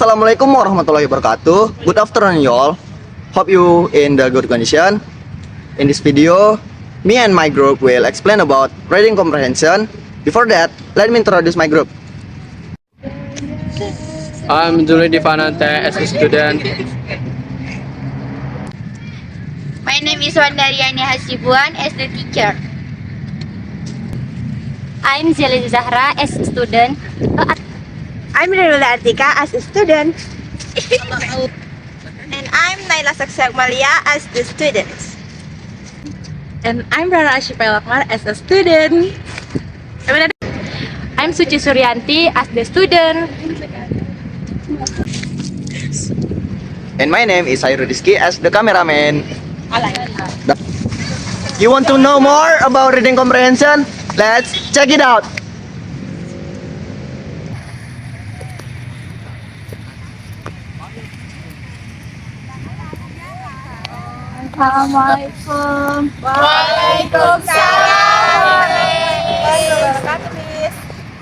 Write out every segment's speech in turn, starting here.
Assalamualaikum warahmatullahi wabarakatuh. Good afternoon, y'all. Hope you in the good condition. In this video, me and my group will explain about reading comprehension. Before that, let me introduce my group. I'm Julie Divanante as a student. My name is Wandariani Hasibuan as the teacher. I'm Zeli Zahra as a student. I'm Rirula Artika as a student. And I'm Naila Saksakmalia as the student. And I'm Rara Ashipelakmar as a student. I'm Suci Suryanti as the student. And my name is Sayrudiski as the cameraman. You want to know more about reading comprehension? Let's check it out. Assalamualaikum. Waalaikumsalam.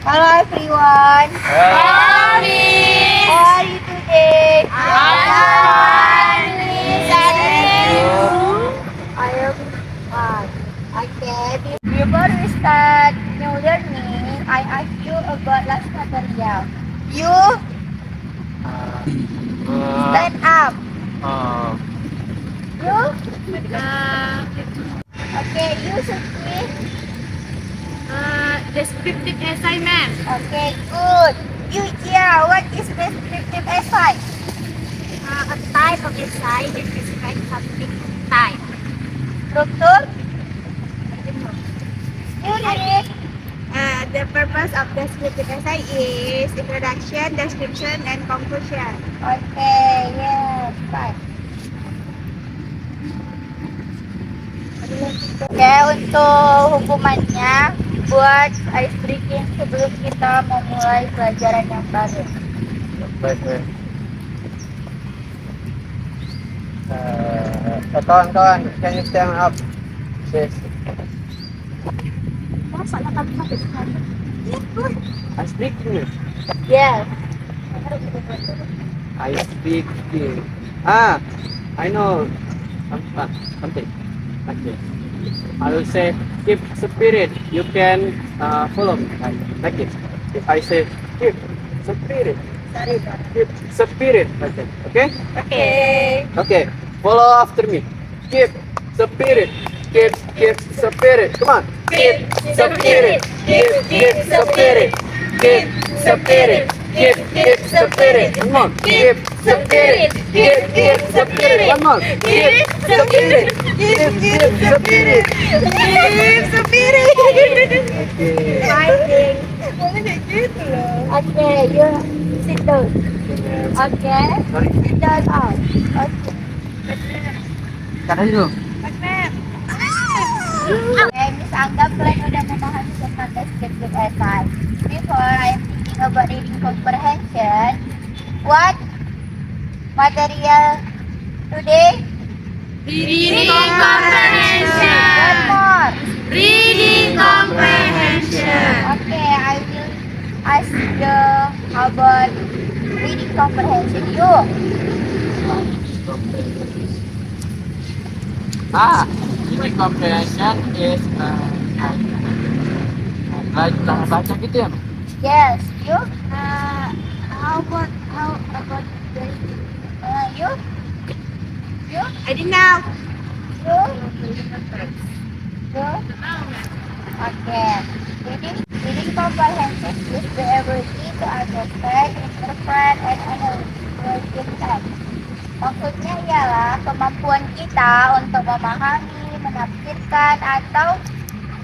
Hello everyone. How are you today? I am fine. Okay. Before we start new learning, I ask you about last material. You stand up. You? Okay, you should read. Descriptive assignment. Okay, good. You, yeah, what is descriptive essay? A type of essay that describes something type. Struktur? You read. The purpose of descriptive essay is introduction, description, and conclusion. Okay, yes, fine. Oke, untuk hukumannya buat ice breaking sebelum kita memulai pelajaran yang baru. Kawan-kawan, can you stand up? Yes. I speak you. Yes. I speak you. I know something. Okay. I will say keep spirit. You can follow me like it. If I say keep spirit, keep spirit like that. Okay? Okay. Okay. Follow after me. Keep spirit. Keep spirit. Come on. Keep spirit. Keep spirit. Keep spirit. Keep spirit. Come on. Keep spirit. Keep spirit. One more. Keep spirit. Keep spirit. Keep spirit. Fighting. Boleh kayak gitu loh. Okay, you sit down. Okay. Sit down out. Okay. Kata dulu. Okay, Miss anggap kalian udah memahami tentang descriptive essay. Before I am thinking about reading comprehension, what material today? Reading comprehension. One more. Reading comprehension. Okay, I will ask you about reading comprehension. You. Reading comprehension is baca gitu ya? Yes. You. How about this? You. You. I didn't know. You. You. Okay. Reading comprehension is the ability to understand, interpret, and analyze text. Maksudnya ialah kemampuan kita untuk memahami, menafsirkan, atau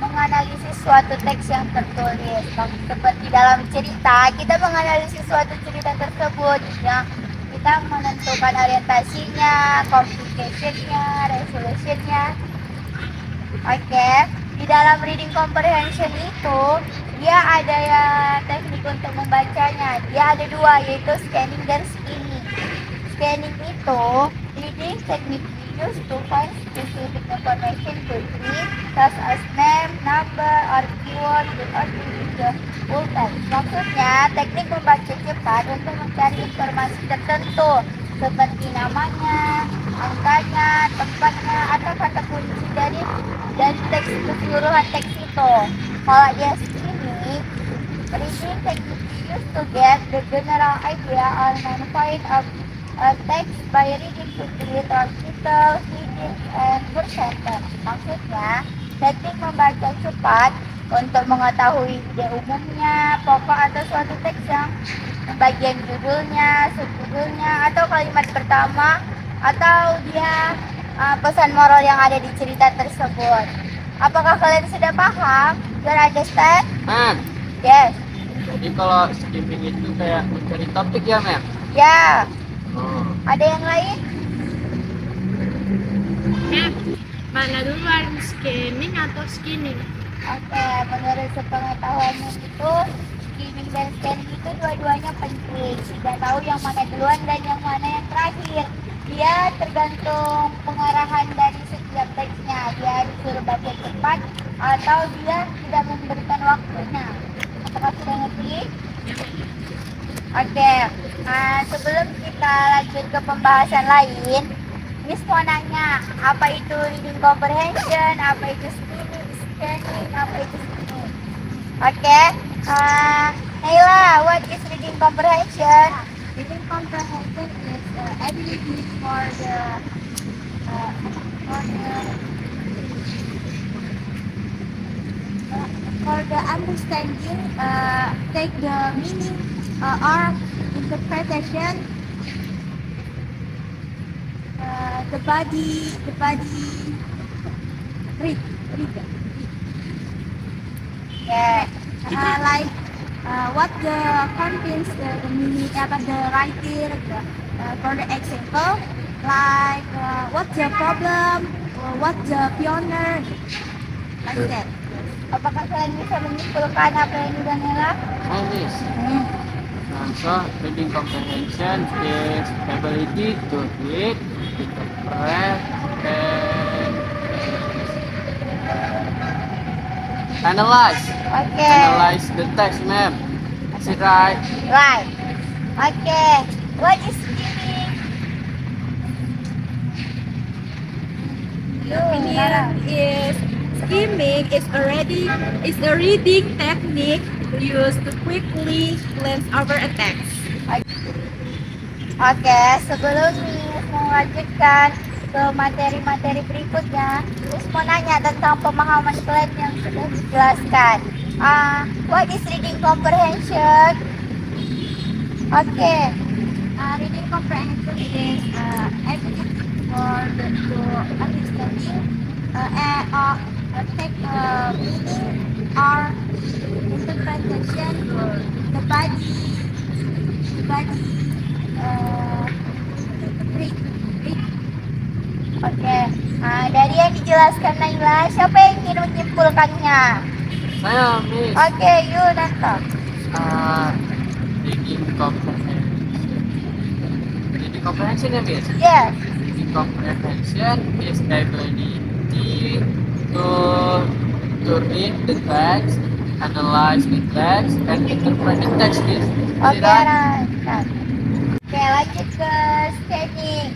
menganalisis suatu teks yang tertulis. Seperti dalam cerita, kita menganalisis suatu cerita tersebut, yang kita menentukan orientasinya, complication-nya, resolution-nya. Oke, di dalam reading comprehension itu dia ada ya teknik untuk membacanya. Dia ada dua, yaitu scanning dan skimming. Scanning itu reading technique used to find specific information quickly, such as name, number, or keyword without reading the full text. Maksudnya, teknik membaca cepat untuk mencari informasi tertentu seperti namanya, angkanya, tempatnya, atau kata kunci dari teks keseluruhan teks itu. Kalau dia skimming, reading technique used to get the general idea or main point of a text by reading quickly through titles, headings, and word sentence. Maksudnya, teknik membaca cepat untuk mengetahui ide umumnya, pokok atau suatu teks yang bagian judulnya, subjudulnya, atau kalimat pertama, atau dia pesan moral yang ada di cerita tersebut. Apakah kalian sudah paham? You understand? Mem, Yes. jadi kalau skimming itu kayak mencari topik ya, Mem? Ya. Oh. Ada yang lain? Mana duluan, skimming atau skinning? Oke, menurut sepengetahuanmu itu skimming dan scanning itu dua-duanya penting. Tidak tahu yang mana duluan dan yang mana yang terakhir. Dia tergantung pengarahan dari setiap teksnya. Dia disuruh baca cepat atau dia tidak memberikan waktunya. Apakah sudah ngerti? Oke, sebelum kita lanjut ke pembahasan lain, Miss mau nanya, apa itu reading comprehension, apa itu scanning, apa itu skimming? Oke, Naila, what is reading comprehension? Reading comprehension is ability for the understanding, take the meaning or interpretation, the body read. Yeah, like what the contains the meaning about the writer. For the example, like what's the problem, or what's the pioneer, like that. Apakah kalian bisa menyimpulkan apa yang sudah Nela? Miss. So, reading comprehension is ability to read, interpret, and analyze. Oke. Analyze the text, ma'am. Is it right? Right. Oke. What is skimming? Skimming is a reading technique used to quickly glance over a text. Oke, sebelum Miss melanjutkan ke materi-materi berikutnya, Miss mau nanya tentang pemahaman kalian yang sudah dijelaskan. What is reading comprehension? Oke, reading comprehension is ability for the to understanding take meaning or interpretation the body read. Oke, dari yang dijelaskan Naila, siapa yang ingin menyimpulkannya? Saya, Miss. Oke, yuk Nanta. Reading comprehension. Reading comprehension ya, Miss? Yes. Reading comprehension is ability to read the text, analyze the text, and interpret the text, Miss. Is Oke, it right? Nanta. Oke, lanjut ke scanning.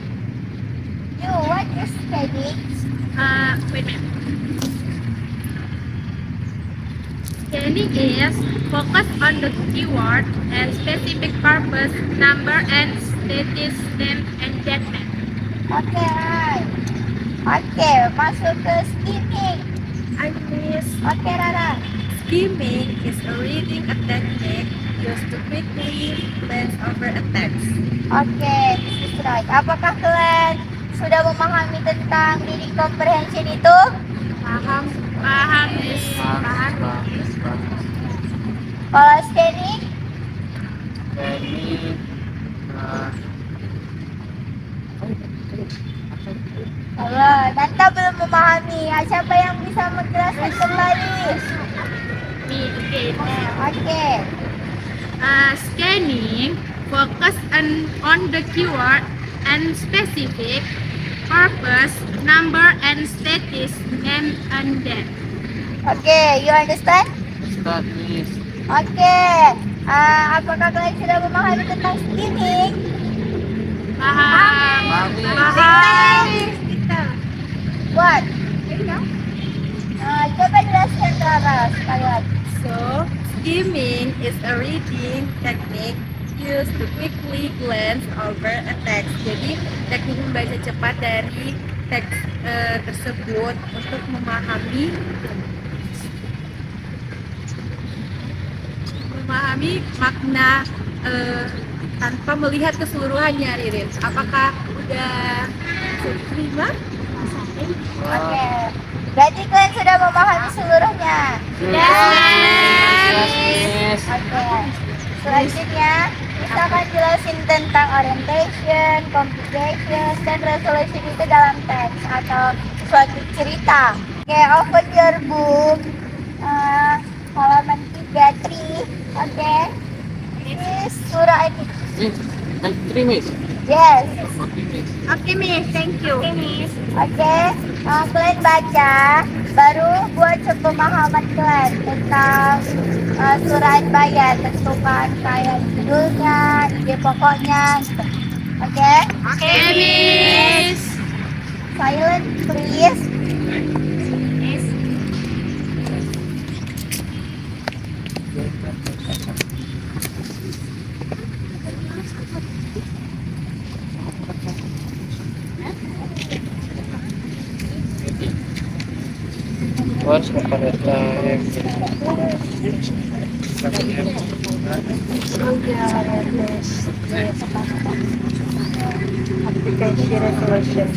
You, what is scanning? Wait a minute. Scanning is focus on the keyword and specific purpose, number and status, name and statement. Oke, right. Oke, masuk ke skimming. I miss Oke, Rara. skimming is a reading a technique used to quickly glance over a text. Oke, this is right. Apakah kalian sudah memahami tentang reading comprehension itu? Paham, Miss. Bagus. Kalau scanning? Jadi, Halo, Nanta belum memahami. Siapa yang bisa menjelaskan kembali? Me, okay. Oke. Scanning focus on the keyword and specific purpose, number and status, name and date. Oke, you understand? start, Miss. Oke, apakah kalian sudah memahami tentang skimming? Paham. What? Coba jelaskan Clara sekali lagi. So, skimming is a reading technique used to quickly glance over a text. Jadi, teknik membaca cepat dari teks tersebut untuk memahami makna tanpa melihat keseluruhannya, Ririn. Apakah udah terima? Oke, berarti kalian sudah memahami seluruhnya. Yes. Oke, selanjutnya kita akan jelasin tentang orientation, complication, dan resolution itu dalam teks atau suatu cerita. Oke, open your book, halaman 3. Oke, ini surah ini. And 3 Miss. Yes. Oke, Miss. Thank you. Oke, kalian baca, baru buat pemahaman kalian tentang surah Al-Bayan, tentukan kayak judulnya, ide pokoknya, gitu. Oke? Oke, Miss. Silent, please. Once upon a time. Application resolution.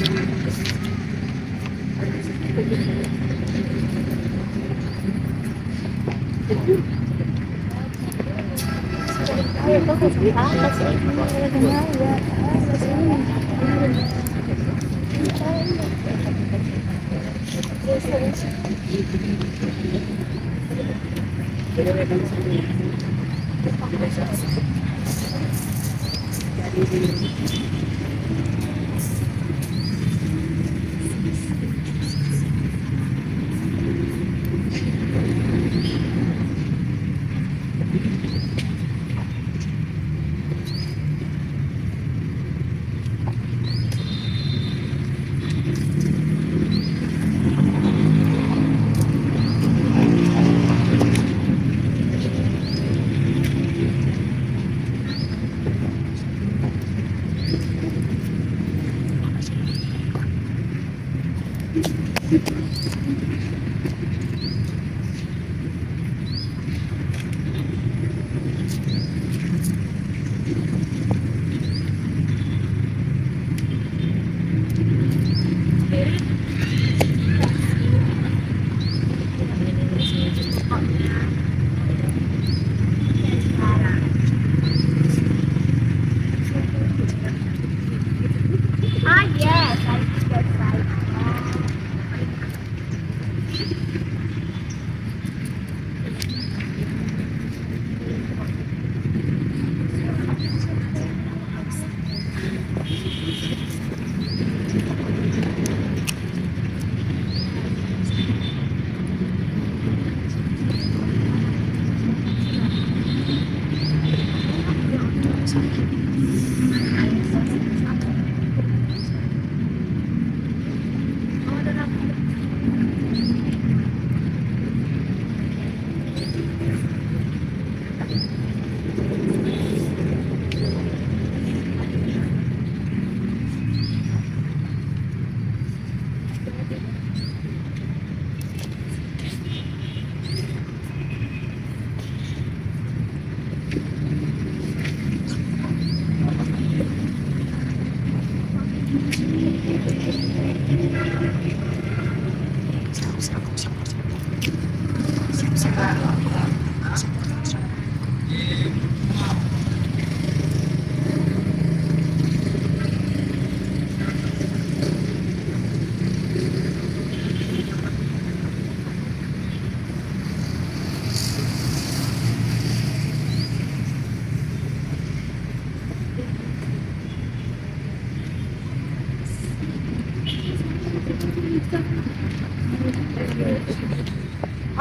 Yes, I think that's right.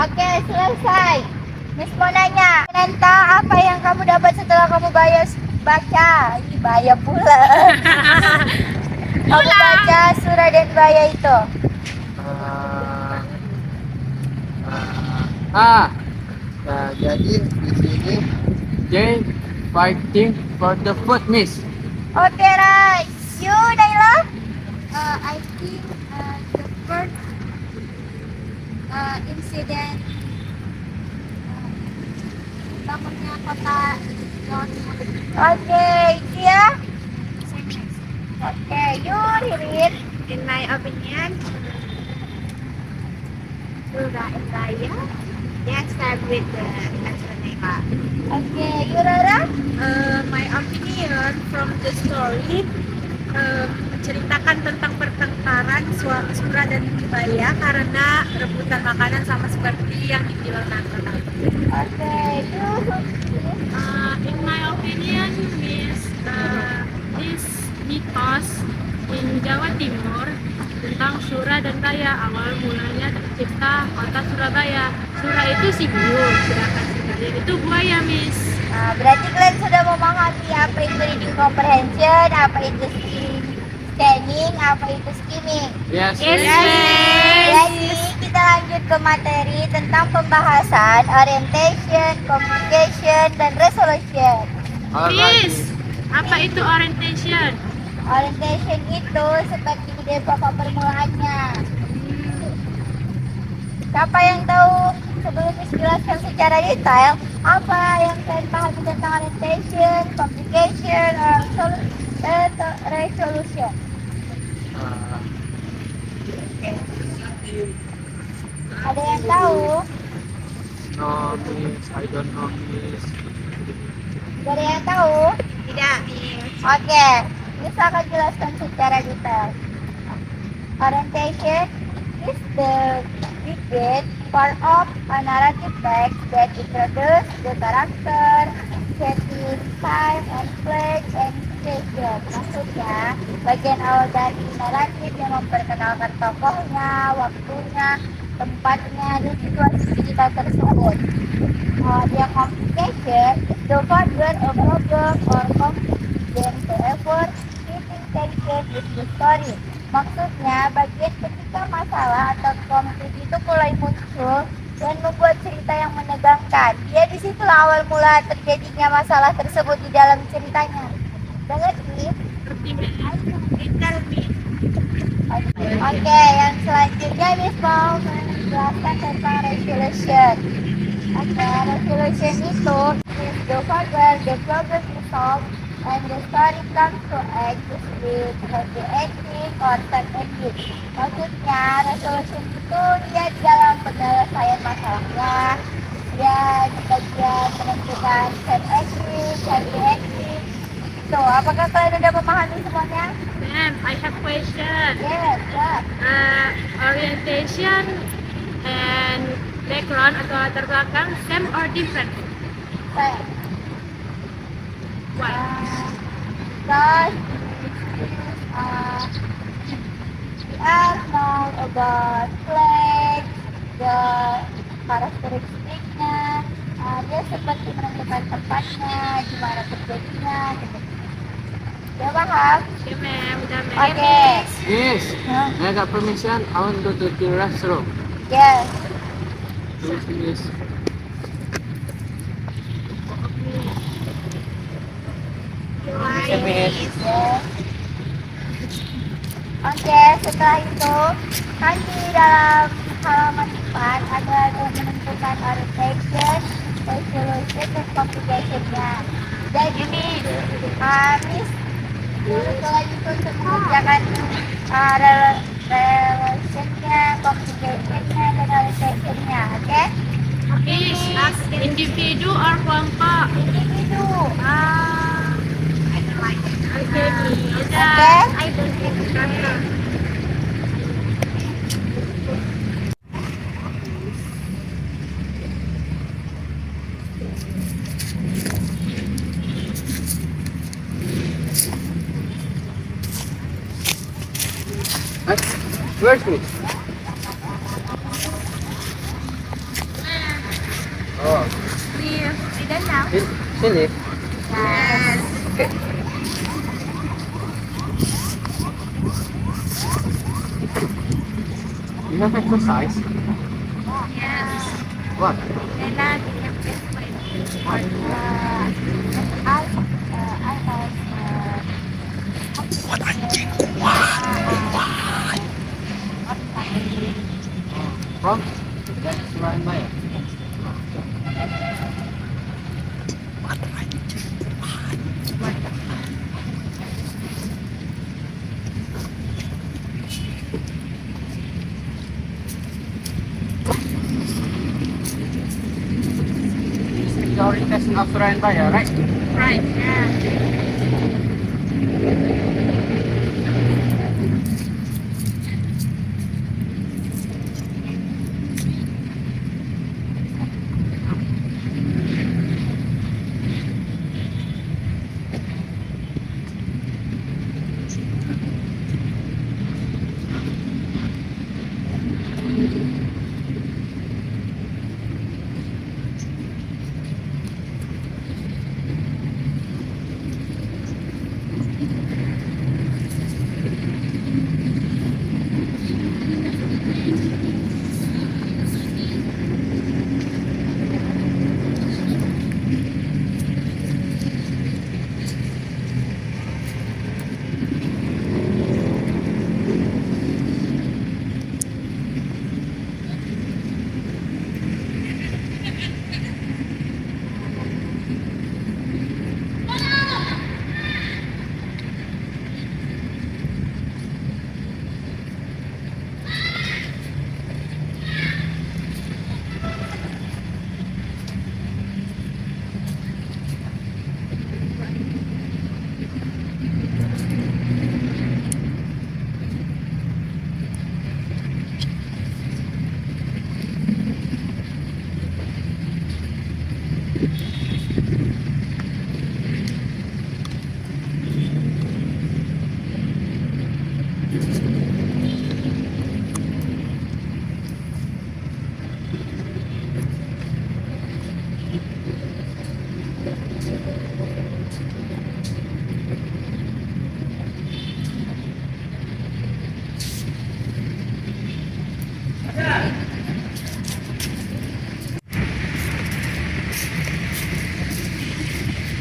Oke, selesai. Miss mau nanya, Nenta, apa yang kamu dapat setelah kamu baca? Ih, baya pula. Kamu baca surah dan baya itu. Jadi di sini they fighting for the food, Miss. Oke, right. You, Naila? I think the first incident bangunnya kota John. Oke, itu ya. Oke, you, Ririn. In my opinion, Surah Al-Raya. Yes, start with the Al-Naiba. Oke, you, Rara. My opinion from the story menceritakan tentang pertengkaran Surah dan Baya karena rebutan makanan sama seperti yang dibilang Nanta. Oke, you. In my opinion, is this because in Jawa Timur tentang Surah dan Baya awal mulanya tercipta kota Surabaya. Surah itu simbol, sedangkan Baya itu buaya, Miss. Nah, berarti kalian sudah memahami apa itu reading comprehension, apa itu scanning, apa itu skimming. Yes. Yes, Jadi kita lanjut ke materi tentang pembahasan orientation, communication, dan resolution. Alright. Miss, apa itu orientation? Orientation itu seperti ide pokok permulaannya. Siapa yang tahu sebelum dijelaskan secara detail apa yang kalian pahami tentang orientation, communication, resolution? Ada yang tahu? No, Miss. I don't know, Miss. Tidak ada yang tahu? Tidak, Oke, bisa akan jelaskan secara detail. Orientation is the beginning part of a narrative text that introduces the character, setting, time, and place, and situation. Maksudnya, bagian awal dari naratif yang memperkenalkan tokohnya, waktunya, tempatnya, dan situasi cerita tersebut. Dia complication is the further a problem or conflict than the effort keeping tension with the story. Maksudnya, bagian ketika masalah atau konflik itu mulai muncul dan membuat cerita yang menegangkan. Ya, disitulah awal mula terjadinya masalah tersebut di dalam ceritanya. Mengerti? Oke, yang selanjutnya Miss mau menjelaskan tentang resolution. Oke, resolution itu is the further the problem is solved and the story comes to end with happy ending or sad ending. Maksudnya, resolution itu dia di dalam penyelesaian masalahnya, dia di bagian menentukan sad ending, happy ending. So, apakah kalian sudah memahami semuanya? Ma'am, I have question. Yes, ya. Orientation and background atau latar belakang same or different? Saya. Why? Because we are know about flag, the karakteristiknya, dia seperti menentukan tempatnya, di mana terjadinya, gitu. Udah paham? Okay, ma'am. Udah, ma'am. Oke. Miss, Huh? I got permission. I want to go to the restroom. Yes. Please, Miss. Miss. Yes. Oke, setelah itu nanti dalam halaman depan ada yang menentukan orientation, resolution, dan complication-nya. Jadi, Miss selanjutnya untuk mengerjakan relationnya, complication-nya, dan orientation-nya, oke? Miss, as individu or kelompok? Individu. Okay, Miss. Oke? Where's Miss? Oh. now. Sini. Yes. Okay. You have exercise? Yes. What? Nela became best friend. I From? Surabaya. This is the orientation of Surabaya, right? Right. Yeah.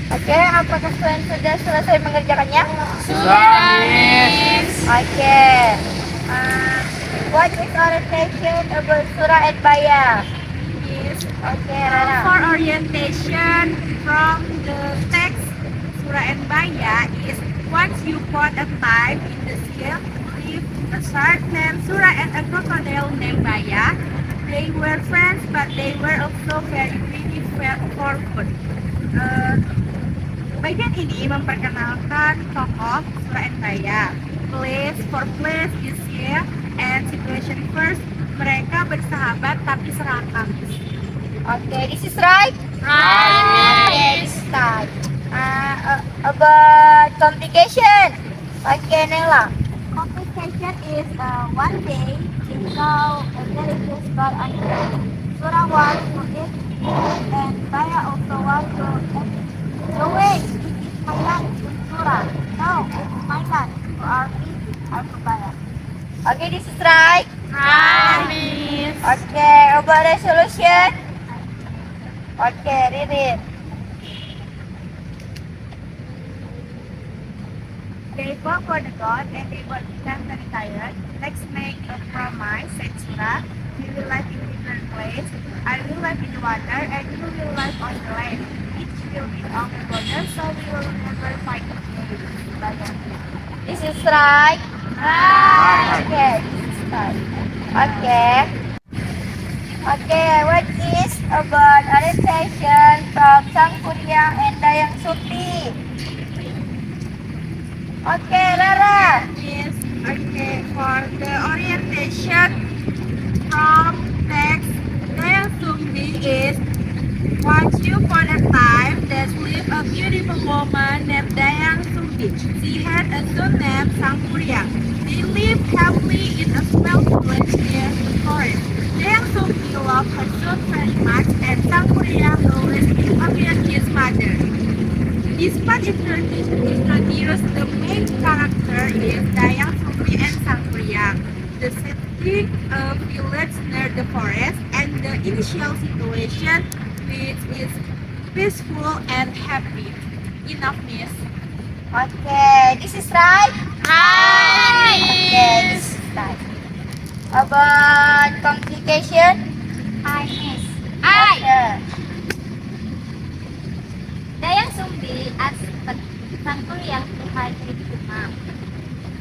Oke, apakah kalian sudah selesai mengerjakannya? Miss. Oke. What is orientation about Surah and Baya? Yes. Oke, Rana. For orientation from the text Surah and Baya is once you put a time in the sea with a shark named Surah and a crocodile named Baya. They were friends, but they were also very greedy for food. Bagian ini memperkenalkan tokoh Surah and Baya. Place for place is here and situation first. Mereka bersahabat tapi serakah. Oke, this is right. Right, Okay, this is right. About complication. Oke, Nela. Complication is one day you saw a delicious bird on the road. Surah wants to eat and Baya also wants to eat. No way, this is my land, Surah. No, it's my land. You are me, I'm Baya. Okay, this is right. Right, Miss. Okay, about resolution. Okay, read it. They fought for the God and they both became very tired. Let's make a promise, said Surah. We will live in different place. I will live in the water and you will live on the land. Each will be on the border so we will never fight again. This is right. Right. Okay, this is right. Okay. Okay, what is about orientation from Sang Kuryang and Dayang Sumbi? Okay, Rara. Yes, okay. For the orientation from text, Dayang Sumbi is once upon a time there lived a beautiful woman named Dayang Sumbi. She had a son named Sang Kuryang. They lived happily in a small village near the forest. Dayang Sumbi loved her son very much and Sang Kuryang always appeared his a village near the forest, and the initial situation which is peaceful and happy. Enough, miss. Okay, this is right. Right, Okay, this is right. About complication. I miss. Okay. Dayang Sumbi asked Sangkuriang to hide with Umang.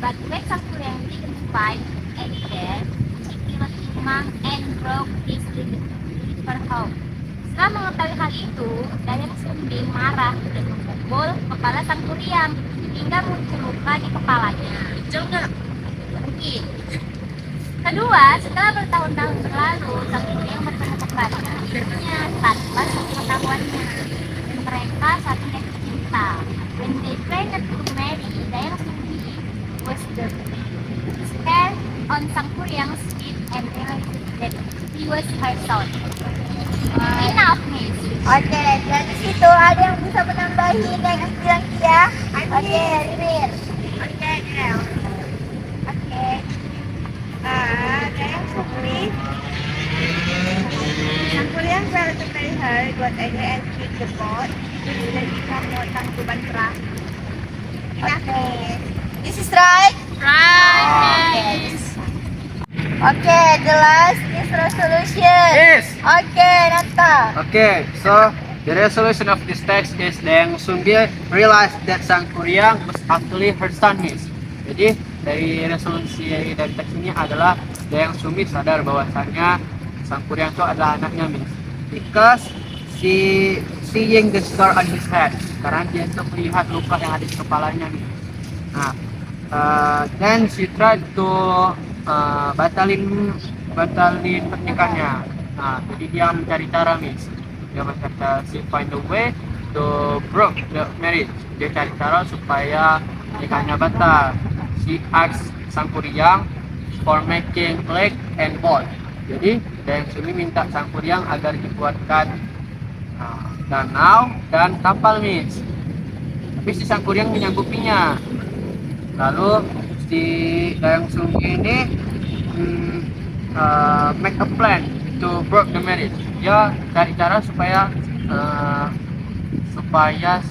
But when Sangkuriang didn't find any there, he killed Umang and broke his her home. Setelah mengetahui hal itu, Dayang Sumbi marah dan memukul kepala Sangkuriang hingga muncul luka di kepalanya. Jangan. Mungkin. Kedua, setelah bertahun-tahun berlalu, Sangkuriang bertemu kembali akhirnya tanpa sepengetahuannya. Dan mereka saling jatuh cinta. When they planned to marry, Dayang Sumbi was the stare on Sangkuriang's feet and realized that he was her son. Enough, miss. Okay, dari situ ada yang bisa menambahin yang bilang ya? Oke, Ririn. Okay, now. Oke. Dayang Sumbi. Sangkuriang tried to marry her, got angry and kicked the boat, which then became more tangkuban perang. Enough, miss. This is right. right. Okay, the last is resolution. Yes. Okay, Nanta. Okay, so the resolution of this text is Dayang Sumbi realized that Sangkuriang was actually her son, miss. Jadi dari resolusi dari teks ini adalah Dayang Sumbi sadar bahwasannya Sangkuriang itu adalah anaknya, miss. Because seeing the scar on his head, karena dia itu melihat luka yang ada di kepalanya, miss. Nah, then she tried to batalin pernikahannya. Nah, jadi dia mencari cara, miss. Dia mencari cara, she find a way to break the marriage. Dia cari cara supaya nikahnya batal. She asked Sangkuriang for making leg and ball. Jadi Dayang Sumbi minta Sangkuriang agar dibuatkan danau dan kapal, miss. Tapi si Sangkuriang menyanggupinya. Lalu si Dayang Sumbi ini make a plan to break the marriage. Dia cari cara supaya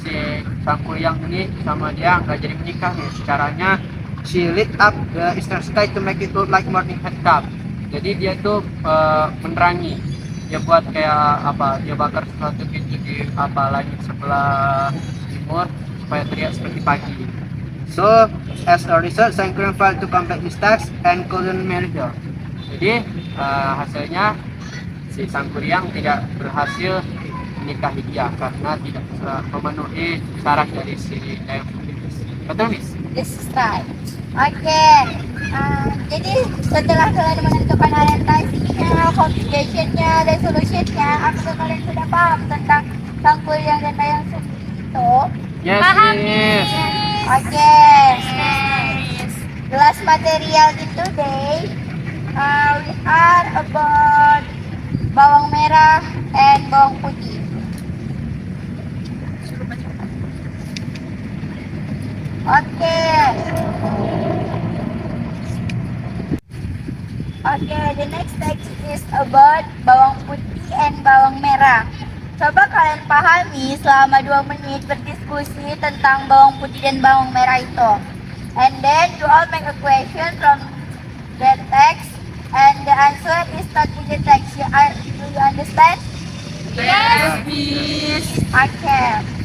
si Sangkuriang ini sama dia nggak jadi menikah, nih. Caranya she lit up the eastern sky to make it look like morning had come. Jadi dia itu menerangi. Dia buat kayak apa? Dia bakar sesuatu gitu di langit sebelah timur supaya terlihat seperti pagi. So, as a result, Sangkuriang failed to complete his task and couldn't marry her. Jadi, hasilnya si Sangkuriang tidak berhasil menikahi dia karena tidak memenuhi syarat dari si Dayang Sumbi. Betul, miss? This is right. Oke. Jadi setelah kalian menentukan orientasinya, complication-nya, resolution-nya, apakah kalian sudah paham tentang Sangkuriang dan Dayang Sumbi itu? Yes, Paham, miss. Oke. The last material in today, we are about bawang merah and bawang putih. Okay, the next text is about bawang putih and bawang merah. Coba kalian pahami selama 2 menit berdiskusi tentang bawang putih dan bawang merah itu. And then you all make a question from that text and the answer is not in the text. Do you understand? Yes, miss. Okay.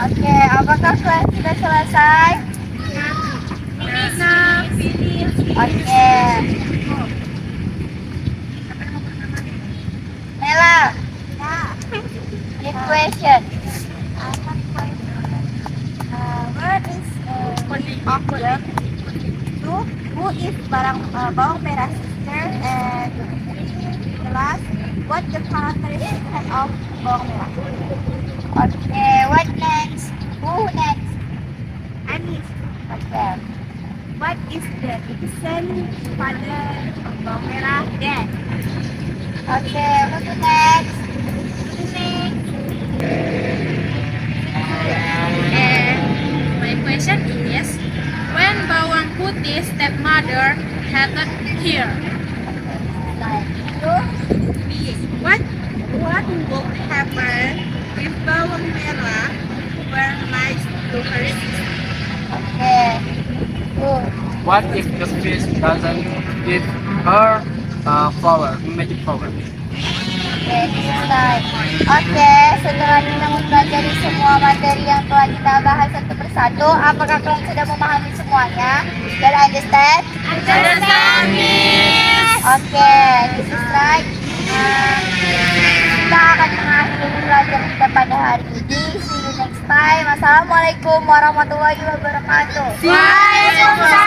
Oke, apakah kelas sudah selesai? Oke. Nela. Give question. What is awkward? Who is bawang merah sister? And the last, what the characteristic of bawang merah? Okay, what next? Who next? Anis. Okay. What is the reason father of bawang merah? Dad. Okay, who's the next? And my question is, when Bawang Putih stepmother hated here, what would happen if Bawang Merah were nice to her sister? Okay. Good. What if the fish doesn't give her flower, magic flower? Okay, selesai. Oke, setelah kita mempelajari semua materi yang telah kita bahas satu persatu, apakah kalian sudah memahami semuanya? Dan understand? Understand, Miss. Oke, this is right. Kita akan mengakhiri pelajaran kita pada hari ini. See you next time. Assalamualaikum warahmatullahi wabarakatuh. Waalaikumsalam.